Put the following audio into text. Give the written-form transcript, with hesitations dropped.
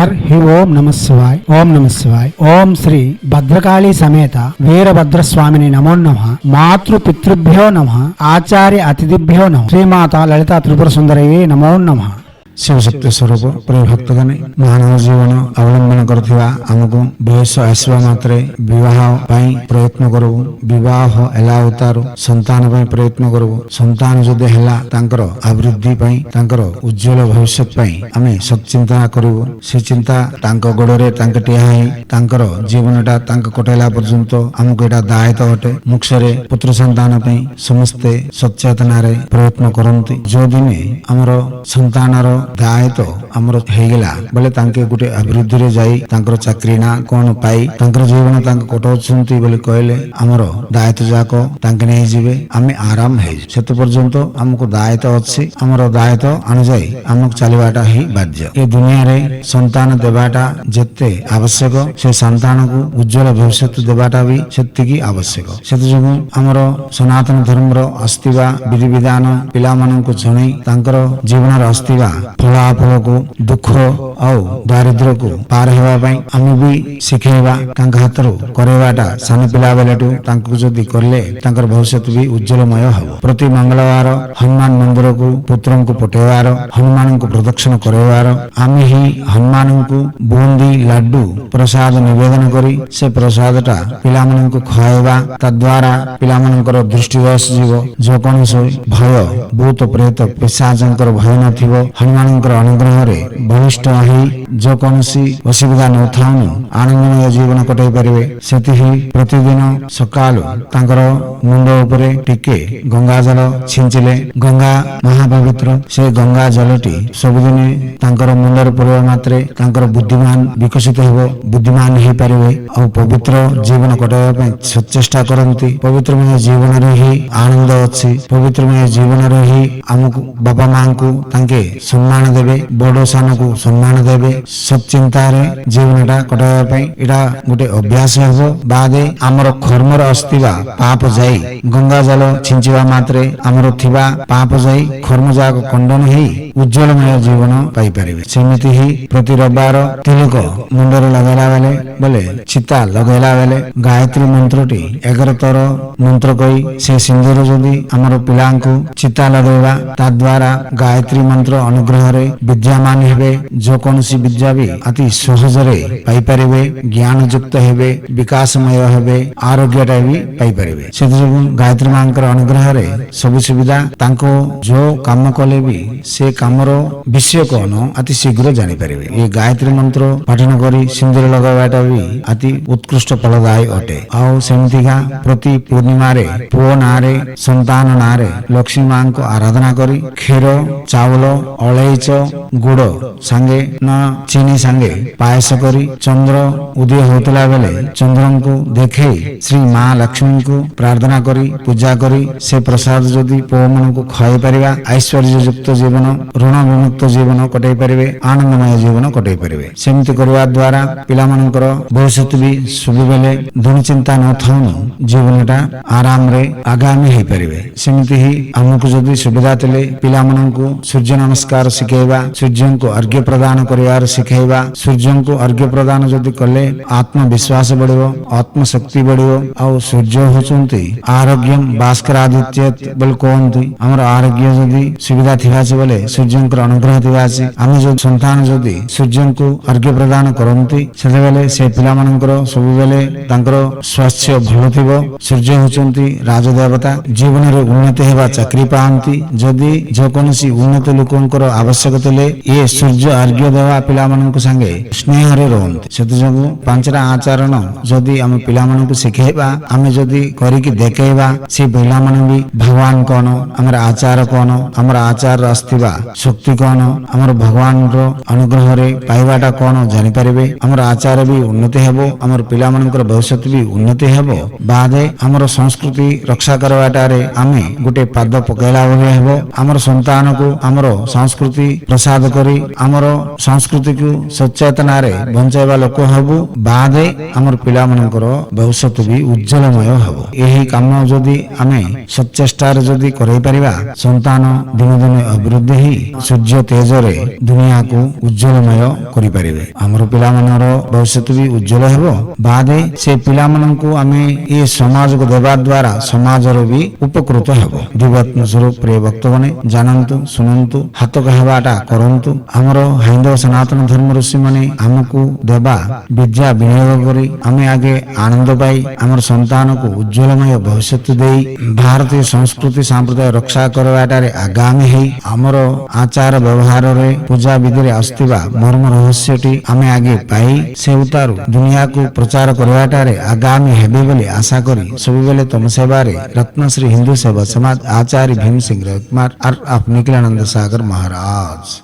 హి ఓం నమ శివాయ. ఓం నమ శివాయ. ఓం శ్రీ భద్రకాళీ సమేత వీరభద్రస్వామిని నమో నమః. మాతృ పితృభ్యో నమః. ఆచార్య అతిథిభ్యో నమః. శ్రీమాత లలితా త్రిపుర సుందరయే నమో నమః. ଶିବଶକ୍ତି ସ୍ୱରୂପ ପ୍ରିୟ ଭକ୍ତଗଣେ, ମାନବ ଜୀବନ ଅବଲମ୍ବନ କରୁଥିବା ଆମକୁ ବୟସ ଆସିବା ମାତ୍ରେ ବିବାହ ପାଇଁ ପ୍ରୟତ୍ନ କରିବୁ। ବିବାହ ହେଲା ଉତାରୁ ସନ୍ତାନ ପାଇଁ ପ୍ରୟତ୍ନ କରିବୁ। ସନ୍ତାନ ଯଦି ହେଲା ତାଙ୍କର ଅଭିବୃଦ୍ଧି ପାଇଁ, ତାଙ୍କର ଉଜ୍ଜଳ ଭବିଷ୍ୟତ ପାଇଁ ଆମେ ସଚିନ୍ତା କରିବୁ। ସେ ଚିନ୍ତା ତାଙ୍କ ଗୋଡ଼ରେ ତାଙ୍କ ଠିଆ ହେଇ ତାଙ୍କର ଜୀବନଟା ତାଙ୍କ କଟାଇଲା ପର୍ଯ୍ୟନ୍ତ ଆମକୁ ଏଇଟା ଦାୟିତ୍ୱ ଅଟେ। ମୁଖ୍ୟରେ ପୁତ୍ର ସନ୍ତାନ ପାଇଁ ସମସ୍ତେ ସଚେତନାରେ ପ୍ରୟତ୍ନ କରନ୍ତି। ଯୋଉଦିନେ ଆମର ସନ୍ତାନର ଦାୟିତ୍ୱ ଆମର ହେଇଗଲା ବୋଲେ ତାଙ୍କେ ଗୋଟେ ଅଭିବୃଦ୍ଧିରେ ଯାଇ ତାଙ୍କର ଚାକିରି ନା କଣ ପାଇ ତାଙ୍କର ଜୀବନ ତାଙ୍କ କଟାଉଛନ୍ତି ବୋଲି କହିଲେ ଆମର ଦାୟିତ୍ୱ ଯାକ ତାଙ୍କେ ନେଇଯିବେ, ଆମେ ଆରାମ ହେଇଯିବୁ। ସେତେ ପର୍ଯ୍ୟନ୍ତ ଆମକୁ ଦାୟିତ୍ୱ ଅଛି। ଆମର ଦାୟିତ୍ୱ ଅନୁଯାୟୀ ଆମକୁ ଚାଲିବାଟା ହିଁ ବାଧ୍ୟ। ଏ ଦୁନିଆରେ ସନ୍ତାନ ଦେବାଟା ଯେତେ ଆବଶ୍ୟକ, ସେ ସନ୍ତାନକୁ ଉଜ୍ଜଳ ଭବିଷ୍ୟତ ଦେବାଟା ବି ସେତିକି ଆବଶ୍ୟକ। ସେଥିଯୋଗୁଁ ଆମର ସନାତନ ଧର୍ମର ଆସିଥିବା ବିଧିବିଧାନ ପିଲାମାନଙ୍କୁ ଜଣେଇ ତାଙ୍କର ଜୀବନର ଆସିଥିବା ଫଳାଫଳକୁ, ଦୁଃଖ ଆଉ ଦାରିଦ୍ର୍ୟକୁ ପାର ହେବା ପାଇଁ ଆମେ ବି ଶିଖେଇବା। ତାଙ୍କ ହାତରୁ କରେଇବାଟା ସାନ ପିଲା ବେଳଠୁ ତାଙ୍କୁ ଯଦି କଲେ ତାଙ୍କର ଭବିଷ୍ୟତ ବି ଉଜ୍ଜଳମୟ ହେବ। ପ୍ରତି ମଙ୍ଗଳବାର ହନୁମାନ ମନ୍ଦିରକୁ ପୁତ୍ରଙ୍କୁ ପଠେଇବାର, ହନୁମାନଙ୍କୁ ପ୍ରଦକ୍ଷିଣ କରାଇବାର, ଆମେ ହିଁ ହନୁମାନଙ୍କୁ ବୁନ୍ଦି ଲାଡୁ ପ୍ରସାଦ ନିବେଦନ କରି ସେ ପ୍ରସାଦଟା ପିଲାମାନଙ୍କୁ ଖୁଆଇବା। ତାଦ୍ୱାରା ପିଲାମାନଙ୍କର ଦୃଷ୍ଟିଦୋଷ ଯିବ। ଯେକୌଣସି ଭୟ, ଭୂତ ପ୍ରେତ ପିଶାଚଙ୍କର ଭୟ ନଥିବ। ହନୁମାନଙ୍କର ଅନୁଗ୍ରହରେ ବଳିଷ୍ଠ ହେଇ ଯେକୌଣସି ଅସୁବିଧା ନଥାଉଣୁ ଆନନ୍ଦମୟ ଜୀବନ କଟାଇ ପାରିବେ। ସେଥିପାଇଁ ପ୍ରତିଦିନ ସକାଳୁ ତାଙ୍କର ମୁଣ୍ଡ ଉପରେ ଟିକେ ଗଙ୍ଗା ଜଳ ଛିଞ୍ଚିଲେ, ଗଙ୍ଗା ମହାପବିତ୍ର, ସେ ଗଙ୍ଗା ଜଳଟି ସବୁଦିନ ତାଙ୍କର ମୁଣ୍ଡରେ ପଡ଼ିବା ମାତ୍ରେ ତାଙ୍କର ବୁଦ୍ଧିମାନ ବିକଶିତ ହେବ, ବୁଦ୍ଧିମାନ ହେଇପାରିବେ ଆଉ ପବିତ୍ର ଜୀବନ କଟାଇବା ପାଇଁ ସଚେଷ୍ଟା କରନ୍ତି। ପବିତ୍ରମୟ ଜୀବନରେ ହିଁ ଆନନ୍ଦ ଅଛି। ପବିତ୍ରମୟ ଜୀବନରେ ହିଁ ଆମକୁ ବାପା ମାଙ୍କୁ ତାଙ୍କେ ସମ୍ମାନ ଦେବେ, ବଡ ସାନକୁ ସମ୍ମାନ ଦେବେ। ସଚିନ୍ତାରେ ଜୀବନଟା କଟାଇବା ପାଇଁ ଏଇଟା ଗୋଟେ ଅଭ୍ୟାସ ହେବ। ବାଦେ ଆମର କର୍ମର ଆସିଥିବା ପାପ ଯାଇ ଗଙ୍ଗା ଜଳ ଛିଞ୍ଚିବା ମାତ୍ରେ ଆମର ଥିବା ପାପ ଯାଇ କର୍ମ ଯାକ ଖଣ୍ଡନ ହେଇ ଉଜ୍ଜଳମୟ ଜୀବନ ପାଇପାରିବେ। ସେମିତି ହିଁ ପ୍ରତି ରବିବାର ତିଲକ ମୁଣ୍ଡରେ ଲଗାଇଲା ବେଳେ ବୋଲେ ଚିତା ଲଗାଇଲା ବେଳେ ଗାୟତ୍ରୀ ମନ୍ତ୍ରଟି 11 ଥର ମନ୍ତ୍ର କହି ସେ ସିନ୍ଦୁର ଯଦି ଆମର ପିଲାଙ୍କୁ ଚିତା ଲଗାଇବା, ତା ଦ୍ୱାରା ଗାୟତ୍ରୀ ମନ୍ତ୍ର ଅନୁଗ୍ରହରେ ବିଦ୍ୟାମାନ ହେବେ। ଯେକୌଣସି ବିଦ୍ୟା ବି ଅତି ସହଜରେ ପାଇପାରିବେ, ଜ୍ଞାନ ଯୁକ୍ତ ହେବେ, ବିକାଶମୟ ହେବେ, ଆରୋଗ୍ୟଟା ବି ପାଇପାରିବେ। ସେଥିଯୋଗୁଁ ଗାୟତ୍ରୀ ମାଙ୍କର ଅନୁଗ୍ରହରେ ସବୁ ସୁବିଧା। ତାଙ୍କୁ ଯୋଉ କାମ କଲେ ବି ସେ କାମର ବିଷୟ କଣ ଅତି ଶୀଘ୍ର ଜାଣିପାରିବେ। ଏ ଗାୟତ୍ରୀ ମନ୍ତ୍ର ପାଠନ କରି ସିନ୍ଦୁର ଲଗାଇବାଟା ବି ଅତି ଉତ୍କୃଷ୍ଟ ଫଳଦାୟୀ ଅଟେ। ଆଉ ସେମିତିକା ପ୍ରତି ପୂର୍ଣ୍ଣିମାରେ ପୁଅ ନାଁରେ, ସନ୍ତାନ ନାଁରେ ଲକ୍ଷ୍ମୀ ମାଙ୍କୁ ଆରାଧନା କରି କ୍ଷୀର, ଚାଉଳ, ଅଳେଇଚ, ଗୁଡ଼ ସାଙ୍ଗେ ନା ଚିନି ସାଙ୍ଗେ ପାୟସ କରି ଚନ୍ଦ୍ର ଉଦୟ ହେଉଥିଲା ବେଳେ ଚନ୍ଦ୍ରଙ୍କୁ ଦେଖେଇ ଶ୍ରୀ ମା ଲକ୍ଷ୍ମୀଙ୍କୁ ପ୍ରାର୍ଥନା କରି ପୂଜା କରି ସେ ପ୍ରସାଦ ଯଦି ପୁଅମାନଙ୍କୁ ଖୁଆଇ ପାରିବା, ଐଶ୍ୱର୍ଯ୍ୟ ଯୁକ୍ତ ଜୀବନ, ଋଣ ବିମୁକ୍ତ ଜୀବନ କଟାଇ ପାରିବେ, ଆନନ୍ଦମୟ ଜୀବନ କଟାଇ ପାରିବେ। ସେମିତି କରିବା ଦ୍ୱାରା ପିଲାମାନଙ୍କର ଭବିଷ୍ୟତ ବି ସବୁବେଳେ ଦୁଃଚିନ୍ତା ନଥାଉଣୁ ଜୀବନଟା ଆରାମରେ ଆଗାମୀ ହେଇପାରିବେ। ସେମିତି ହିଁ ଆମକୁ ଯଦି ସୁବିଧା ଥିଲେ ପିଲାମାନଙ୍କୁ ସୂର୍ଯ୍ୟ ନମସ୍କାର ଶିଖେଇବା, ସୂର୍ଯ୍ୟଙ୍କୁ ଅର୍ଘ୍ୟ ପ୍ରଦାନ କରିବାର ଶିଖେଇବା। ସୂର୍ଯ୍ୟଙ୍କୁ ଅର୍ଘ୍ୟ ପ୍ରଦାନ ଯଦି କଲେ ଆତ୍ମବିଶ୍ୱାସ ବଢିବ, ଆତ୍ମଶକ୍ତି ବଢିବ। ଆଉ ସୂର୍ଯ୍ୟ ହଉଛନ୍ତି ଆରୋଗ୍ୟମ୍ ଭାସ୍କରାଦିତ୍ୟତ୍ ବୋଲି କୁହନ୍ତି। ଆମର ଆରୋଗ୍ୟ ଯଦି ସୁବିଧା ଥିବା ଅଛି ବୋଲେ ସୂର୍ଯ୍ୟଙ୍କର ଅନୁଗ୍ରହ ଥିବା ଅଛି। ଆମେ ଯଦି ସନ୍ତାନ ଯଦି ସୂର୍ଯ୍ୟଙ୍କୁ ଅର୍ଘ୍ୟ ପ୍ରଦାନ କରନ୍ତି, ସେତେବେଳେ ସେ ପିଲାମାନଙ୍କର ସବୁବେଳେ ତାଙ୍କର ସ୍ୱାସ୍ଥ୍ୟ ଭଲ ଥିବ। ସୂର୍ଯ୍ୟ ହଉଛନ୍ତି ରାଜଦେବତା। ଜୀବନରେ ଉନ୍ନତି ହେବା, ଚାକିରି ପାଆନ୍ତି। ଯଦି ଯେକୌଣସି ଉନ୍ନତ ଲୋକଙ୍କର ଆବଶ୍ୟକ ଥିଲେ ଏ ସୂର୍ଯ୍ୟ ଅର୍ଘ୍ୟ ଦେବା ପିଲାମାନଙ୍କ ସାଙ୍ଗେ ସ୍ନେହରେ ରୁହନ୍ତି। ସେଥିଯୋଗୁଁ ପାଞ୍ଚଟା ଆଚରଣ ଯଦି ଆମେ ପିଲାମାନଙ୍କୁ ଶିଖେଇବା, ଆମେ ଯଦି କରିକି ଦେଖେଇବା, ସେ ପିଲାମାନେ ବି ଭଗବାନ କଣ, ଆମର ଆଚାର କଣ, ଆମର ଆଚାର ଆସିଥିବା ଶକ୍ତି କଣ, ଆମର ଭଗବାନର ଅନୁଗ୍ରହରେ ପାଇବାଟା କଣ ଜାଣିପାରିବେ। ଆମର ଆଚାର ବି ଉନ୍ନତି ହେବ, ଆମର ପିଲାମାନଙ୍କର ଭବିଷ୍ୟତ ବି ଉନ୍ନତି ହେବ। ବାଦେ ଆମର ସଂସ୍କୃତି ରକ୍ଷା କରିବାଟାରେ ଆମେ ଗୋଟେ ପାଦ ପକାଇଲା ଭଳି ହେବ। ଆମର ସନ୍ତାନକୁ ଆମର ସଂସ୍କୃତି ସଂସ୍କୃତି ପ୍ରସାଦ କରି ଆମର ସଂସ୍କୃତିକୁ ସଚେତନାରେ ବଞ୍ଚାଇବା ଲୋକ ହେବୁ, ବାଦେ ଆମର ପିଲାମାନଙ୍କର ଭବିଷ୍ୟତ ବି ଉଜ୍ଜଳମୟ ହେବ। ଏହି କାମ ଯଦି ଆମେ ସଚେଷ୍ଟାରେ ଯଦି କରାଇ ପାରିବା, ସନ୍ତାନ ଦିନ ଦିନ ଅଭିବୃଦ୍ଧି ହେଇ ସୂର୍ଯ୍ୟ ତେଜରେ ଦୁନିଆକୁ ଉଜ୍ଜଳମୟ କରିପାରିବେ। ଆମର ପିଲାମାନଙ୍କର ଭବିଷ୍ୟତ ବି ଉଜ୍ଜଳ ହେବ, ବାଦେ ସେ ପିଲାମାନଙ୍କୁ ଆମେ ଏ ସମାଜକୁ ଦେବା ଦ୍ୱାରା ସମାଜର ବି ଉପକୃତ ହେବ। ଦିବାତ୍ମ ସ୍ୱରୂପ ପ୍ରିୟ ଭକ୍ତମାନେ ଜାଣନ୍ତୁ, ଶୁଣନ୍ତୁ, ହାତ କହବାଟା କରନ୍ତୁ। ଆମର ହାଇନ୍ଦବ ସନାତନ ଧର୍ମ ଋଷିମାନେ ଆମକୁ ଦେବା ବିଦ୍ୟା ବିନିଯୋଗ କରି ଆମେ ଆଗେ ଆନନ୍ଦ ପାଇ ଆମର ସନ୍ତାନକୁ ଉଜ୍ଜଳମୟ ଭବିଷ୍ୟତ ଦେଇ ଭାରତୀୟ ସଂସ୍କୃତି ସମ୍ପ୍ରଦାୟ ରକ୍ଷା କରିବାଟାରେ ଆଗାମୀ ହେଇ ଆମର ଆଚାର ବ୍ୟବହାରରେ ପୂଜା ବିଧିରେ ଆସୁଥିବା ମର୍ମ ରହସ୍ୟଟି ଆମେ ଆଗେ ପାଇ ସେ ଉତାରୁ ଦୁନିଆକୁ ପ୍ରଚାର କରିବାଟାରେ ଆଗାମୀ ହେବେ ବୋଲି ଆଶା କରି ସବୁବେଳେ ତମ ସେବାରେ ରତ୍ନଶ୍ରୀ ହିନ୍ଦୁ ସେବା ସମାଜ ଆଚାର୍ଯ୍ୟ ଭୀମ ସିଂହ କୁମାର और निखिलानंद सागर महाराज।